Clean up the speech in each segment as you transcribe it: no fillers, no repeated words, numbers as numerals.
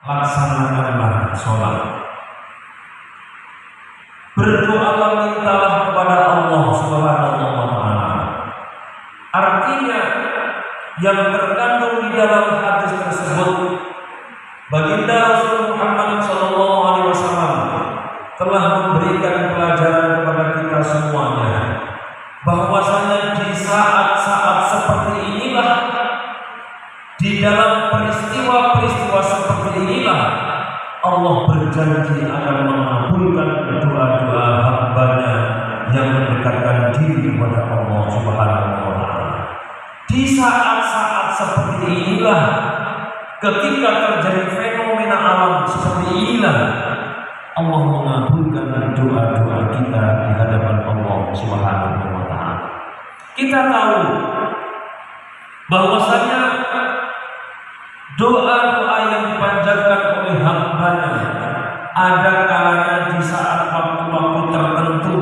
laksanakanlah sholat. Berdoalah, mintalah kepada Allah Subhanahu wa Ta'ala. Artinya yang terkandung di dalam hadis tersebut, baginda Rasul Muhammad SAW telah memberikan pelajaran kepada kita semuanya, bahwasanya di saat-saat seperti inilah, di dalam peristiwa-peristiwa seperti inilah, Allah berjanji akan mengabulkan doa-doa hamba-Nya yang mendekatkan diri kepada Allah Subhanahu wa Ta'ala. Di saat-saat seperti inilah, ketika terjadi fenomena alam seperti inilah, Allah mengabulkan doa-doa kita di hadapan Allah Subhanahu wa Ta'ala. Kita tahu bahwasanya doa-doa yang dipanjatkan oleh hamba-Nya ada kalanya di saat waktu-waktu tertentu,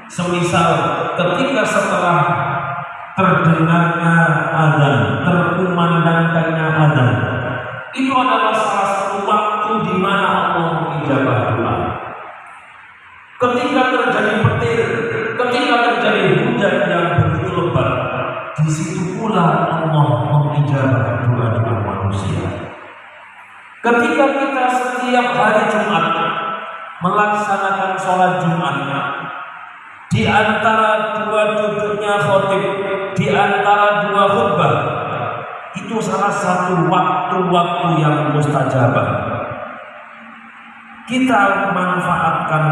semisal ketika setelah terdengarnya azan, terkumandangkannya azan, itu adalah salah satu waktu di mana Allah mengijabah doa. Ketika terjadi petir, ketika terjadi hujan yang begitu lebat, di situ pula Allah mengijabah doa-doa manusia. Ketika kita setiap hari Jumat melaksanakan sholat Jumat, di antara dua duduknya khotib, di antara dua khutbah, itu salah satu waktu-waktu yang mustajabah. Kita manfaatkan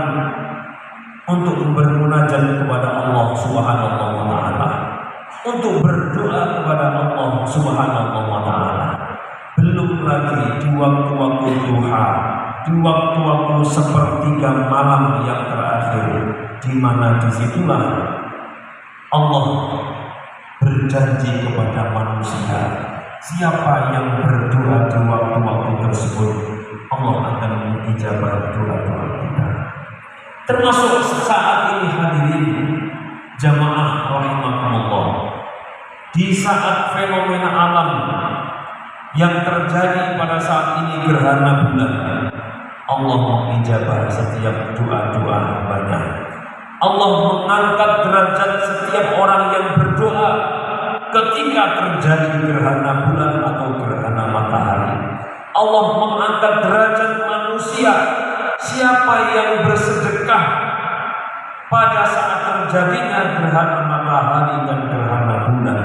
untuk bermunajat kepada Allah Subhanahu wa Ta'ala, untuk berdoa kepada Allah Subhanahu wa Ta'ala. Belum lagi di waktu-waktu duha, di waktu-waktu sepertiga malam yang terakhir, di mana disitulah Allah berjanji kepada manusia, siapa yang berdoa di waktu-waktu tersebut, Allah akan mengijabah doa-doa kita. Termasuk saat ini hadirin jamaah rahimakumullah, di saat fenomena alam yang terjadi pada saat ini gerhana bulan, Allah mengijabah setiap doa-doa hamba-Nya. Allah mengangkat derajat setiap orang yang berdoa ketika terjadi gerhana bulan atau gerhana matahari. Allah mengangkat derajat manusia, siapa yang bersedekah pada saat terjadinya gerhana matahari dan gerhana bulan.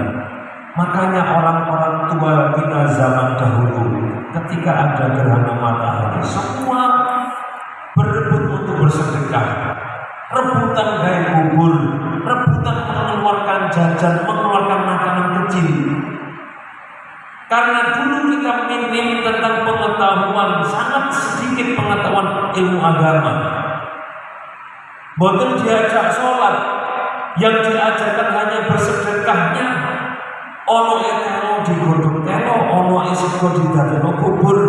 Makanya orang-orang tua kita zaman dahulu ketika ada gerhana matahari, semua berebut untuk bersedekah, rebutan gaya bubur, rebutan mengeluarkan jajan, mengeluarkan makanan kecil. Karena dulu kita minim tentang pengetahuan, sangat sedikit pengetahuan ilmu agama. Boten diajak sholat, yang diajarkan hanya bersedekahnya. Ono telo digodhog telo, ono sego didadekno bubur.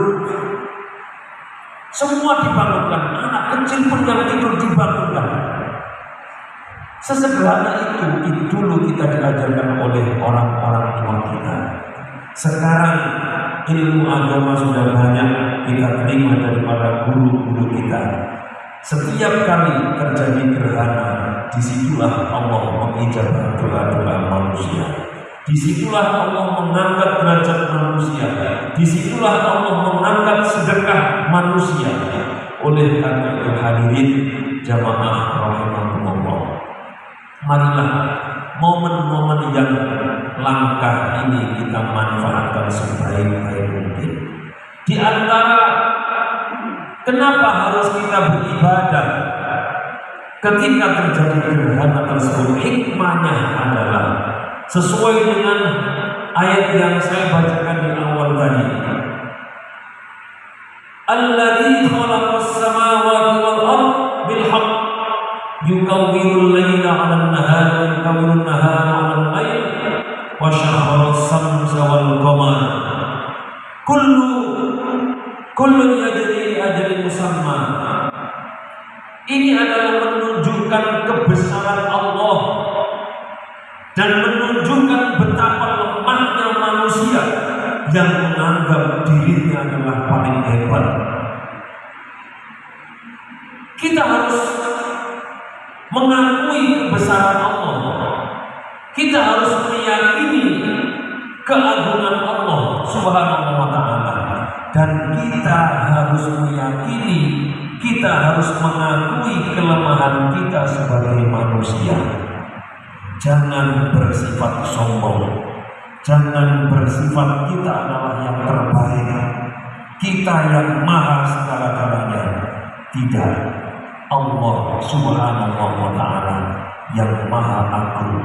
Semua dibangunkan, anak kecil pun yang tidur dibangunkan. Sesederhana itu dulu kita diajarkan oleh orang-orang tua kita. Sekarang ilmu agama sudah banyak kita terima daripada guru-guru kita. Setiap kali terjadi gerhana, disitulah Allah mengijabah doa-doa manusia. Disitulah Allah mengangkat derajat manusia. Disitulah Allah mengangkat sedekah manusia. Oleh karena itu hadirin jamaah rahimakumullah, marilah momen-momen yang langka ini kita manfaatkan sebaik-baik mungkin. Di antara kenapa harus kita beribadah ketika terjadi gerhana tersebut, hikmahnya adalah sesuai dengan ayat yang saya bacakan di awal tadi. Alladzi khalaqas samawati wal ardh bil haqq yukawwirul laila 'alan nahari wa yukawwirun nahara 'alan lail wa syahharas samsa wal qamar kullun yajri li ajalin musamma. Ini adalah menunjukkan kebesaran Allah dan menunjukkan betapa lemahnya manusia yang menganggap dirinya adalah paling hebat. mengakui kebesaran Allah. Kita harus meyakini keagungan Allah Subhanahu wa ta'ala, dan kita harus meyakini, kita harus mengakui kelemahan kita sebagai manusia. Jangan bersifat sombong, jangan bersifat kita adalah yang terbaik, kita yang maha segala-galanya. Tidak, Allah Subhanahu wa ta'ala yang maha agung,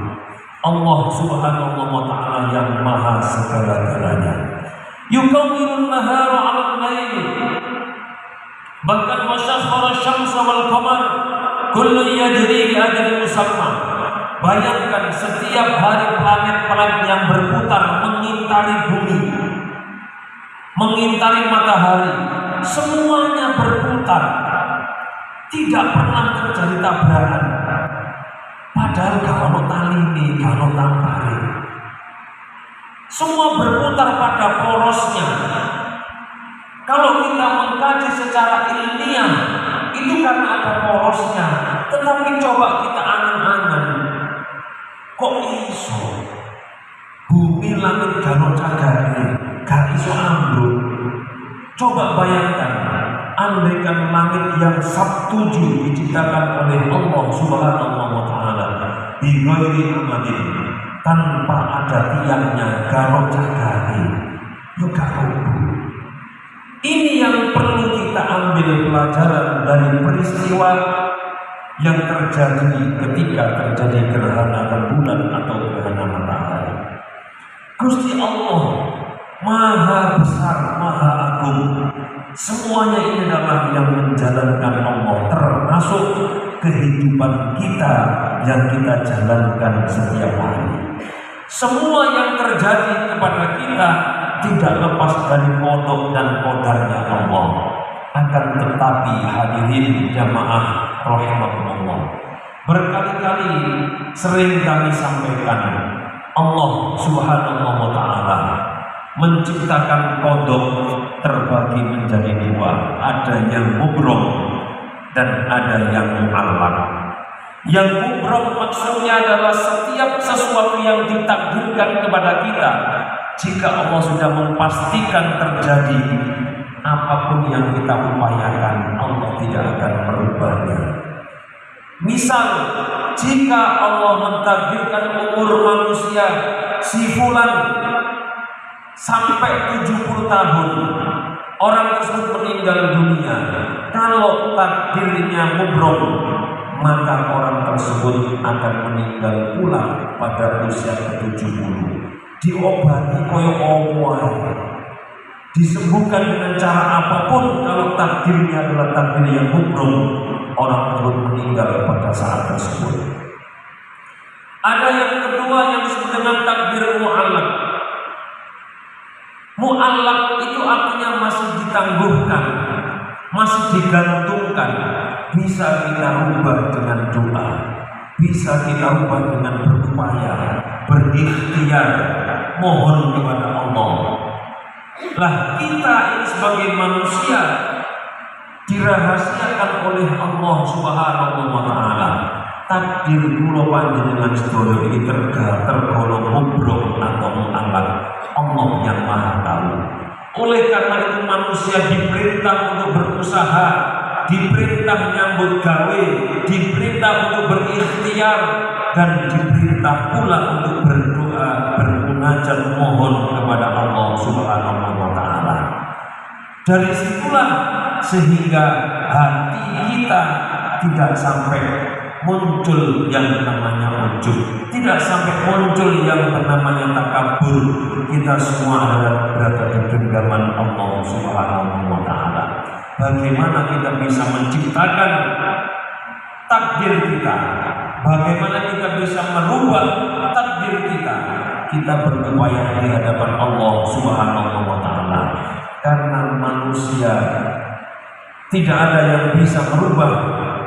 Allah Subhanahu wa ta'ala yang maha segala-galanya. Yukawwirun nahara 'alal lail, bahkan wasyakhara syamsa wal qamar kullun yajri li ajalin musamma. Bayangkan setiap hari planet-planet yang berputar mengitari bumi, mengitari matahari, semuanya berputar, tidak pernah terjadi tabrakan. Padahal kalau tali ini, kalau tampari, semua berputar pada porosnya. Kalau kita mengkaji secara ilmiah, itu karena ada porosnya. Tetapi coba kita angan-angan, kok iso bumi langit gano cagane gak iso ambruk? Coba bayangkan, andaikan langit yang Sabtu diciptakan oleh Allah Subhanahu wa ta'ala bighairi amadin, tanpa ada tiangnya, gano cagane yo gak rubuh. Ini yang perlu kita ambil pelajaran dari peristiwa yang terjadi ketika terjadi gerhana rembulan atau gerhana matahari. Gusti Allah maha besar, maha agung. Semuanya ini adalah yang menjalankan Allah, termasuk kehidupan kita yang kita jalankan setiap hari. Semua yang terjadi kepada kita tidak lepas dari kodok dan kodarnya Allah. Akan tetapi hadirin jamaah rahimakumullah, berkali-kali sering kami sampaikan, Allah Subhanahu wa ta'ala menciptakan kodok terbagi menjadi dua, ada yang mubrom dan ada yang mu'allaq. Yang mubrom maksudnya adalah setiap sesuatu yang ditakdirkan kepada kita, jika Allah sudah memastikan terjadi, apapun yang kita upayakan, Allah tidak akan merubahnya. Misal, jika Allah mentakdirkan umur manusia si fulan sampai 70 tahun, orang tersebut meninggal dunia, kalau takdirnya mubrom, maka orang tersebut akan meninggal pula pada usia ke-70. Diobati koyo opo, disembuhkan dengan cara apapun, kalau takdirnya adalah takdir yang mubrom, orang tersebut meninggal pada saat tersebut. Ada yang kedua yang disebut dengan takdir mu'allaq. Mu'allaq itu artinya masih ditangguhkan, masih digantungkan. Bisa kita rubah dengan doa, bisa kita rubah dengan berupaya, berikhtiar, mohon kepada Allah. Lah kita ini sebagai manusia dirahasiakan oleh Allah Subhanahu wa ta'ala. Takdir kula panjenengan sedaya iki tergolong mubrom atau mu'allaq, Allah yang maha tahu. Oleh karena itu manusia diperintah untuk berusaha, diperintah nyambut gawe, diperintah untuk berikhtiar, dan diperintah pula untuk berdoa, bermunajat, mohon kepada Allah Subhanahu wa ta'ala. Dari situlah sehingga hati kita tidak sampai muncul yang namanya ujub, tidak sampai muncul yang namanya takabur. Kita semua adalah berada di genggaman Allah Subhanahu wa ta'ala. Bagaimana kita bisa menciptakan takdir kita? Bagaimana kita bisa merubah takdir kita? Kita berupaya di hadapan Allah Subhanahu wa ta'ala. Karena manusia tidak ada yang bisa merubah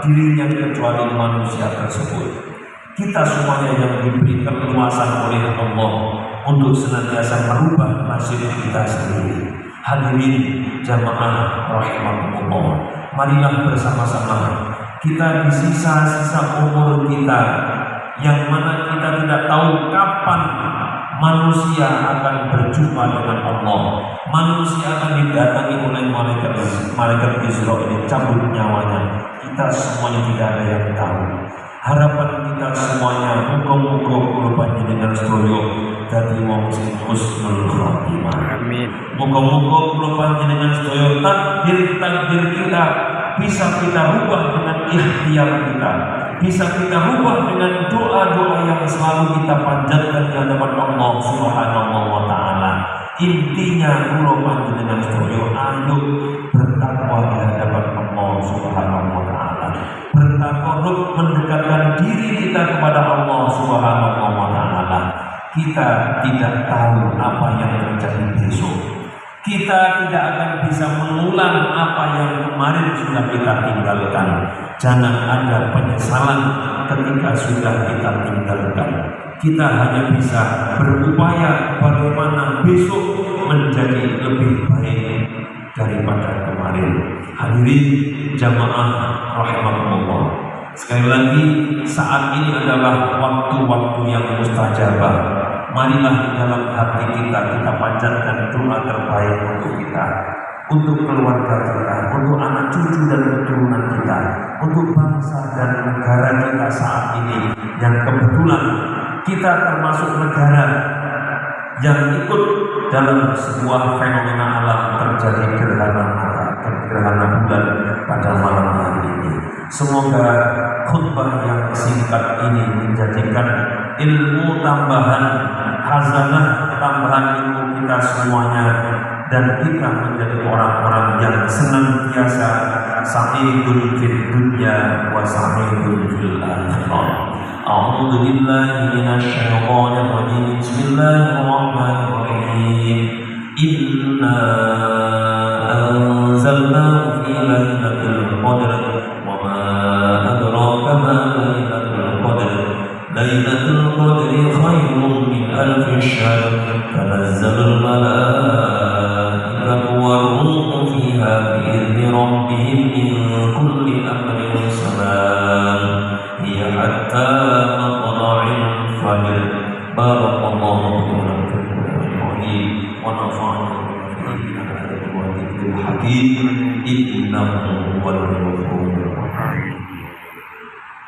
dirinya kecuali manusia tersebut. Kita semuanya yang diberi keluasan oleh Allah untuk senantiasa merubah nasib kita sendiri. Hadirin jamaah rahimakumullah, marilah bersama-sama kita di sisa-sisa umur kita, yang mana kita tidak tahu kapan manusia akan berjumpa dengan Allah. Manusia akan didatangi oleh malaikat Israel ini cabut nyawanya. Kita semuanya tidak ada yang tahu. Harapan kita semuanya muga-muga kula panjenengan sedaya dadi wong sing husnul khotimah. Amin. Muga-muga kula panjenengan sedaya takdir kita bisa kita rubah dengan ikhtiar kita, bisa kita rubah dengan doa-doa yang selalu kita panjatkan di hadapan Allah Subhanahu wa taala. Intinya kula panjenengan sedaya ayo bertakwa di hadapan Allah Subhanahu wa taala. Bertakarub mendekatkan diri kita kepada Allah Subhanahu wa taala. Kita tidak tahu apa yang terjadi besok. Kita tidak akan bisa mengulang apa yang kemarin sudah kita tinggalkan. Jangan ada penyesalan ketika sudah kita tinggalkan. Kita hanya bisa berupaya bagaimana besok menjadi lebih baik daripada kemarin. Hadirin jamaah rahimakumullah. Sekali lagi, saat ini adalah waktu-waktu yang mustajabah. Marilah dalam hati kita panjatkan doa terbaik untuk kita, untuk keluarga kita, untuk anak cucu dan keturunan kita, untuk bangsa dan negara kita saat ini yang kebetulan kita termasuk negara yang ikut dalam sebuah fenomena alam terjadi gerhana bulan pada malam hari ini. Semoga khutbah yang singkat ini menjadikan ilmu tambahan, khazanah tambahan ilmu kita semuanya, dan kita menjadi orang-orang yang senantiasa sa'idun fid dunya wa sa'idun fil akhirah. A'udzu billahi minasy syaithanir rajim. Bismillahirrahmanirrahim. Inna anzalnahu fi lailatul qadr wa ma adraka ma lailatul qadr. Lailatul qadri khairun min alfi syahr. Tanazzalul malaa'ikatu war-ruhu fiha bi'izni rabbihim min kulli amrin salam. Hiya hatta matla'il fajr. Barakallahu fiikum wa nafa'ana bihi wa dhikril hakim. Innahu huwal ghafurur rahim.